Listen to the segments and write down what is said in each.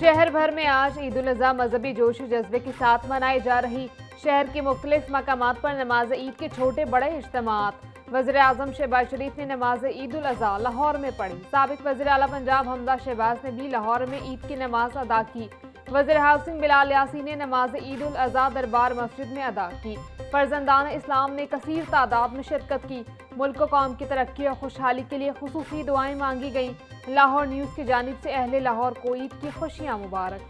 शहर भर में आज ईद उल अज़हा मजहबी जोश जज्बे के साथ मनाई जा रही। शहर के मुख्तलिफ मकामात पर नमाज ईद के छोटे बड़े इज्तिमात। वज़ीर-ए-आज़म शहबाज शरीफ ने नमाज ईद उल अज़हा लाहौर में पढ़ी। साबिक वज़ीर आला पंजाब हमदा शहबाज ने भी लाहौर में ईद की नमाज अदा की। वज़ीर हाउसिंग बिलाल यासी ने नमाज ईद उल अज़हा दरबार मस्जिद में अदा की। फर्जंदान इस्लाम ने कसीर तादाद में शिरकत की। मुल्क कौम की तरक्की और खुशहाली के लिए खुसूसी दुआएं मांगी गईं। लाहौर न्यूज़ की जानिब से अहले लाहौर को ईद की खुशियां मुबारक।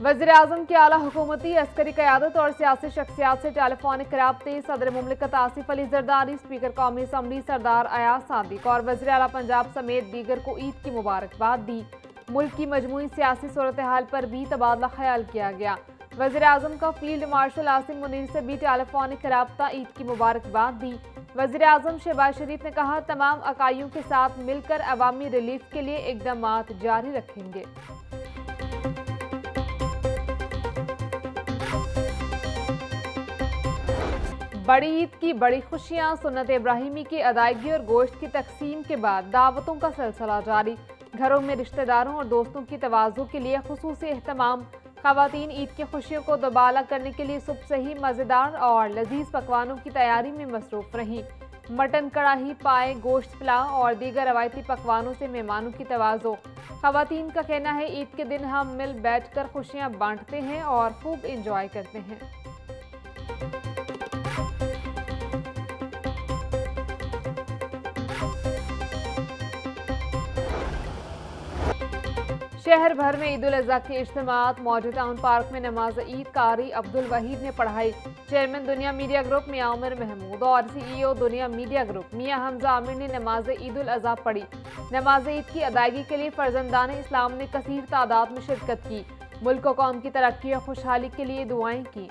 वज़ीर-ए-आज़म की आला हुकूमती अस्करी क़यादत और सियासी शख्सियात से टेलीफोनिक राब्ते। सदर मुमलिकत आसिफ अली ज़रदारी, स्पीकर कौमी असम्बली सरदार अयाज सादिक और वज़ीर आला पंजाब समेत दीगर को ईद की मुबारकबाद दी। मुल्क की मजमूई सियासी सूरत हाल पर भी तबादला ख्याल किया गया। वज़ीर-ए-आज़म का फील्ड मार्शल आसिम मुनीर से भी टेलीफोनिक राब्ता, ईद की मुबारकबाद दी। वज़ीर-ए-आज़म शहबाज शरीफ ने कहा, तमाम अकाइयों के साथ मिलकर अवामी रिलीफ के लिए इक़दामात जारी रखेंगे। बड़ी ईद की बड़ी खुशियां। सुन्नत इब्राहिमी की अदायगी और गोश्त की तकसीम के बाद दावतों का सिलसिला जारी। घरों में रिश्तेदारों और दोस्तों की तवाज़ु के लिए खुसूसी एहतमाम। ख़वातीन ईद की खुशियों को दोबाला करने के लिए सुबह से ही मज़ेदार और लजीज पकवानों की तैयारी में मसरूफ़ रहीं। मटन कढ़ाई, पाए, गोश्त पुलाव और दीगर रवायती पकवानों से मेहमानों की तवाज़ु। ख़वातीन का कहना है, ईद के दिन हम मिल बैठ कर खुशियाँ बांटते हैं और खूब इंजॉय करते हैं। शहर भर में ईद उल अज़हा के इज्तिमात। मौजू टाउन पार्क में नमाज ईद कारी अब्दुल वहीद ने पढ़ाई। चेयरमैन दुनिया मीडिया ग्रुप मियां उमर महमूद और CEO दुनिया मीडिया ग्रुप मियां हमजा आमिर ने नमाज ईद उल अज़हा पढ़ी। नमाज ईद की अदायगी के लिए फर्जंदान इस्लाम ने कसीर तादाद में शिरकत की। मुल्क कौम की तरक्की और खुशहाली के लिए दुआएं की।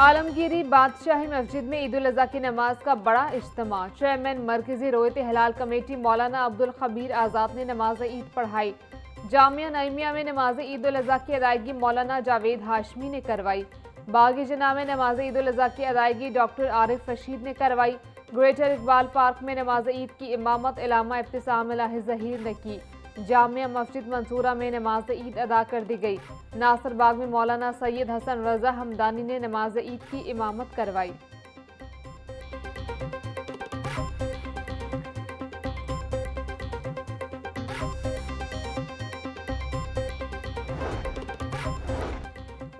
आलमगीरी बादशाही मस्जिद में ईद उल अज़हा की नमाज का बड़ा इज्तिमा। चेयरमैन मरकजी रोयत हिलाल कमेटी मौलाना अब्दुल खबीर आज़ाद ने नमाज ईद पढ़ाई। जामिया नईमिया में नमाज ईद उल अज़हा की अदायगी मौलाना जावेद हाशमी ने करवाई। बागी जना में नमाज ईद उल अज़हा की अदायगी डॉक्टर आरिफ रशीद ने करवाई। ग्रेटर इकबाल पार्क में नमाज ईद की इमामत इलामा इब्तिसाम इलाही ज़हीर ने की। जामिया मस्जिद मंसूरा में नमाज ईद अदा कर दी गई। नासिर बाग में मौलाना सैयद हसन रजा हमदानी ने नमाज ईद की इमामत करवाई।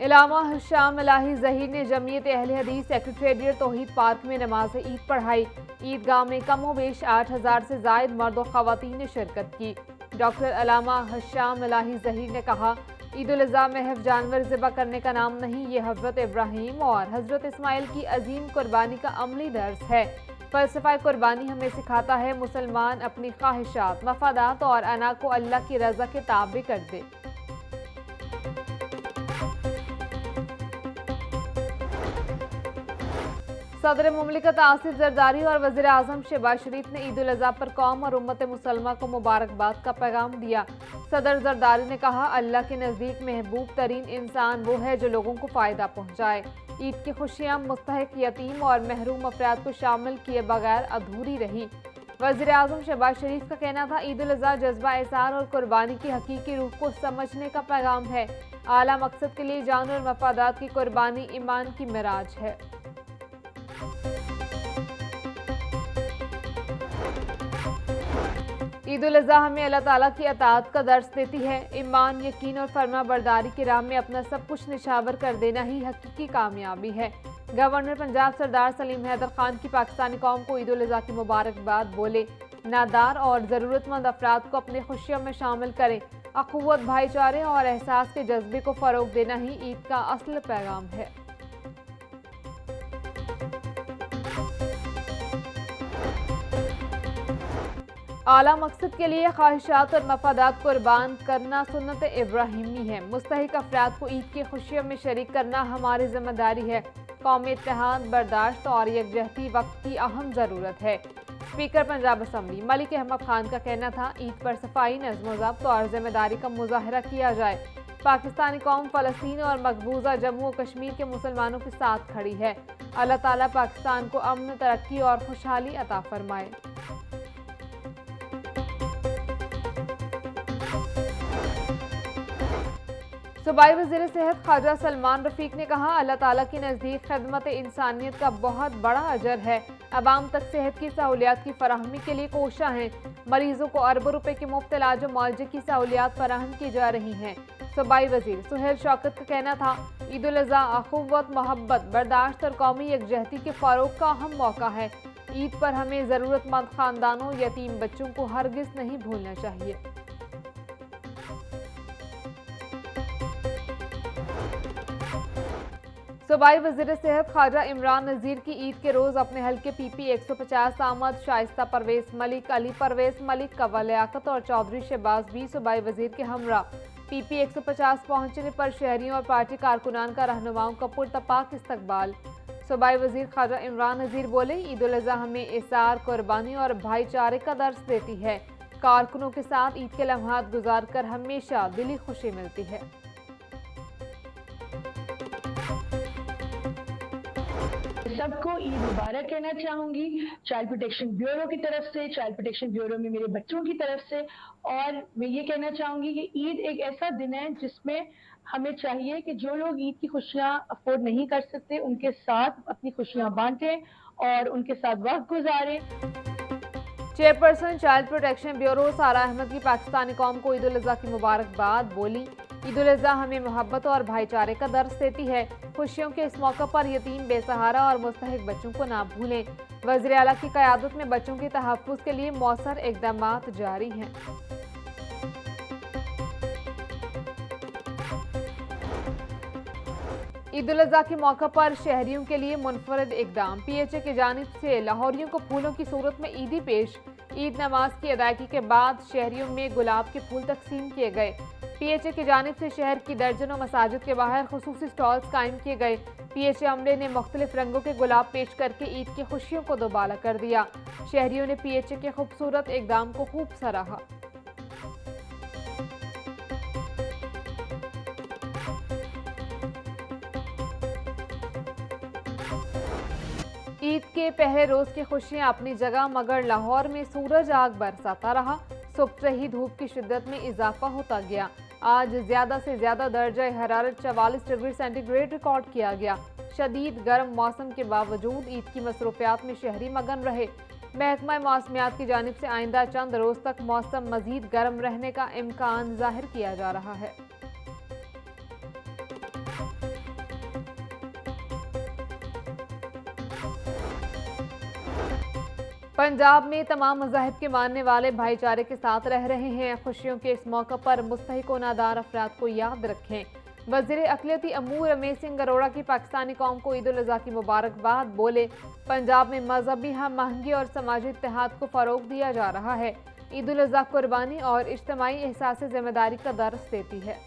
इलामा हिशाम इलाही ज़हीर ने जमीयत अहले हदीस सेक्रेटेरिएट तौहीद पार्क में नमाज ईद पढ़ाई। ईदगाह में कमोबेश 8000 से जायद मर्द और ख़वातीन ने शिरकत की। डॉक्टर अलामा हिशाम इलाही ज़हीर ने कहा, ईद उल अज़हा महज जानवर ज़िबा करने का नाम नहीं, ये हज़रत इब्राहीम और हज़रत इस्माइल की अजीम कुर्बानी का अमली दर्स है। फ़लसफ़ा कुर्बानी हमें सिखाता है, मुसलमान अपनी ख्वाहिशात, मफादात और अना को अल्लाह की रज़ा के ताबे कर दे। सदर मुमलिकत आसिफ ज़रदारी और वज़ीर-ए-आज़म शहबाज शरीफ ने ईद उल अज़हा पर कौम और उम्मत मुसलमा को मुबारकबाद का पैगाम दिया। सदर ज़रदारी ने कहा, अल्लाह के नज़दीक महबूब तरीन इंसान वो है जो लोगों को फ़ायदा पहुँचाए। ईद की खुशियाँ मुस्तहिक यतीम और महरूम अफराद को शामिल किए बगैर अधूरी रही। वज़ीर-ए-आज़म शहबाज शरीफ का कहना था, ईद उल अज़हा जज्बा एहसान और कुर्बानी की हकीकी रूह को समझने का पैगाम है। आला मकसद के लिए जान और मफादात की कुर्बानी ईमान की मिराज है। ईद उल अज़हा हमें अल्लाह ताला की अताअत का दर्स देती है। ईमान, यकीन और फरमा बरदारी की राह में अपना सब कुछ निशावर कर देना ही हकीकी कामयाबी है। गवर्नर पंजाब सरदार सलीम हैदर खान की पाकिस्तानी कौम को ईद उल अज़हा की मुबारकबाद बोले। नादार और ज़रूरतमंद अफराद को अपनी खुशियों में शामिल करें। अखुवत, भाईचारे और एहसास के जज्बे को फ़रोग देना ही ईद का असल पैगाम है। आला मकसद के लिए ख्वाहिशात और मफादात कुर्बान करना सुन्नत इब्राहिमी है। मुस्तहिक अफराद को ईद की खुशियों में शरीक करना हमारी जिम्मेदारी है। कौमी इत्तेहाद, बर्दाश्त और यकजहती वक्त की अहम ज़रूरत है। स्पीकर पंजाब असम्बली मलिक अहमद खान का कहना था, ईद पर सफाई, नज़्म ज़ब्त और जिम्मेदारी का मुजाहरा किया जाए। पाकिस्तानी कौम फ़लस्तीन और मकबूजा जम्मू और कश्मीर के मुसलमानों के साथ खड़ी है। अल्लाह ताला पाकिस्तान को अमन, तरक्की और खुशहाली अता फरमाए। सूबाई वज़ीर सेहत ख्वाजा सलमान रफीक ने कहा, अल्लाह ताला के नज़दीक खिदमत इंसानियत का बहुत बड़ा अजर है। अवाम तक सेहत की सहूलियात की फराहमी के लिए कोशा हैं। मरीजों को अरबों रुपए के मुफ्त इलाज और मुआवजे की सहूलियात फराहम की जा रही हैं। सूबाई वज़ीर सुहेल शौकत का कहना था, ईद उल अज़हा अखुव्वत, मोहब्बत, बर्दाश्त और कौमी यकजहती के फ़रोग़ का अहम मौका है। ईद पर हमें ज़रूरतमंद ख़ानदानों, यतीम बच्चों को हरगिज़ नहीं भूलना चाहिए। सूबाई वज़ीर सेहत ख्वाजा इमरान नज़ीर की ईद के रोज़ अपने हल्के PP 150 आमद शाइस्ता परवेज़ मलिक, अली परवेज़ मलिक, कव्वा लियाकत और चौधरी शहबाज भी सूबाई वज़ीर के हमरा PP 150 पहुंचने पर शहरियों और पार्टी कारकुनान का रहनुमाओं का पुरतपाक इस्तकबाल। सूबाई वज़ीर ख्वाजा इमरान नज़ीर बोले, ईद उल अज़हा हमें इसार, कुर्बानी और भाईचारे का दर्स देती है। कारकुनों के साथ ईद के लम्हात गुजार कर हमेशा दिली खुशी मिलती है। सबको ईद मुबारक कहना चाहूँगी, चाइल्ड प्रोटेक्शन ब्यूरो की तरफ से, चाइल्ड प्रोटेक्शन ब्यूरो में मेरे बच्चों की तरफ से। और मैं ये कहना चाहूँगी कि ईद एक ऐसा दिन है जिसमें हमें चाहिए कि जो लोग ईद की खुशियाँ अफोर्ड नहीं कर सकते, उनके साथ अपनी खुशियाँ बांटें और उनके साथ वक्त गुजारें। चेयरपर्सन चाइल्ड प्रोटेक्शन ब्यूरो सारा अहमद की पाकिस्तानी कौम को ईद उल अज़हा की मुबारकबाद बोली। ईद उल अज़हा हमें मोहब्बत और भाईचारे का दर्स देती है। खुशियों के इस मौके पर यतीम, बेसहारा और मुस्तहिक बच्चों को ना भूलें। वज़ीर आला की क़यादत में बच्चों के तहफ़्फ़ुज़ के लिए मौसर इक़दामात जारी हैं। ईद उल अज़हा के मौके पर शहरियों के लिए मुनफरद इक़दाम। PHA की जानिब से लाहौरियों को फूलों की सूरत में ईदी पेश। ईद नमाज की अदायगी के बाद शहरियों में गुलाब के फूल तकसीम किए गए। PHA की जानिब से शहर की दर्जनों मसाजिद के बाहर खुसूसी स्टॉल्स कायम किए गए। PHA अमले ने मुख्तलिफ रंगों के गुलाब पेश करके ईद की खुशियों को दोबाला कर दिया। शहरियों ने PHA के खूबसूरत इक़दाम को खूब सराहा। ईद के पहले रोज की खुशियां अपनी जगह, मगर लाहौर में सूरज आग बरसाता रहा। सुबह से ही धूप की शिद्दत में इजाफा होता गया। आज ज्यादा से ज्यादा दर्जा हरारत 44 डिग्री सेंटीग्रेड रिकॉर्ड किया गया। शदीद गर्म मौसम के बावजूद ईद की मसरूफियात में शहरी मगन रहे। महकमा मौसमियात की जानिब से आइंदा चंद रोज तक मौसम मजीद गर्म रहने का इम्कान जाहिर किया जा रहा है। पंजाब में तमाम मज़ाहिब के मानने वाले भाईचारे के साथ रह रहे हैं। खुशियों के इस मौके पर मुस्तहिक व नादार अफराद को याद रखें। वज़ीर अक़लियती अमूर रमेश सिंह अरोड़ा की पाकिस्तानी कौम को ईद उल अज़हा की मुबारकबाद बोले। पंजाब में मजहबी हम आहंगी और समाजी इत्तेहाद को फ़रोग़ दिया जा रहा है। ईद उल अज़हा कुर्बानी और इज्तिमाई एहसास ज़िम्मेदारी का दर्स देती है।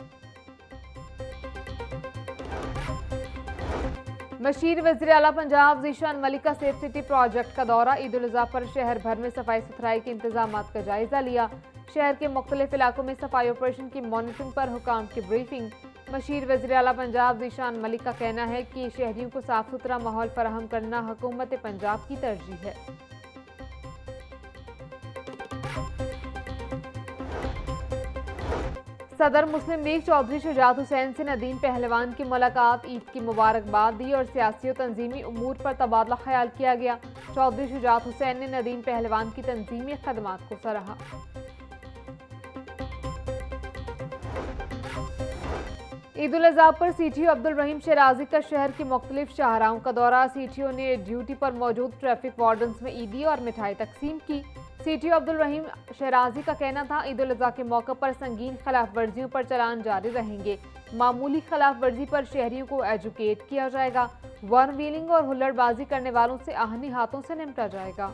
मशीर वज़ीर आला पंजाब ज़ीशान मलिक का सेफ सिटी प्रोजेक्ट का दौरा। ईद उल अज़हा पर शहर भर में सफाई सुथराई के इंतजामात का जायजा लिया। शहर के मुख्तलिफ इलाकों में सफाई ऑपरेशन की मॉनिटरिंग पर हुकाम की ब्रीफिंग। मशीर वज़ीर आला पंजाब ज़ीशान मलिक का कहना है कि शहरियों को साफ सुथरा माहौल फराहम करना हुकूमत पंजाब की तरजीह है। सदर मुस्लिम लीग चौधरी शुजात हुसैन से नदीम पहलवान की मुलाकात। ईद की मुबारकबाद दी और सियासी और तंजीमी उमूर पर तबादला ख्याल किया गया। चौधरी शुजात हुसैन ने नदीम पहलवान की तंजीमी खदमात को सराहा। ईद उल अज़हा पर CTO अब्दुल रहीम शराजी का शहर की मुख्तलिफ शाहराहों का दौरा। CTO ने ड्यूटी पर मौजूद ट्रैफिक वार्डन्स में ईदी और मिठाई तकसीम की। CTO अब्दुल रहीम शराजी का कहना था, ईद उल अज़हा के मौके पर संगीन खिलाफ वर्जियों पर चलान जारी रहेंगे। मामूली खिलाफ वर्जी पर शहरियों को एजुकेट किया जाएगा। वन व्हीलिंग और हुल्लड़बाजी करने वालों से आहनी हाथों से निपटा जाएगा।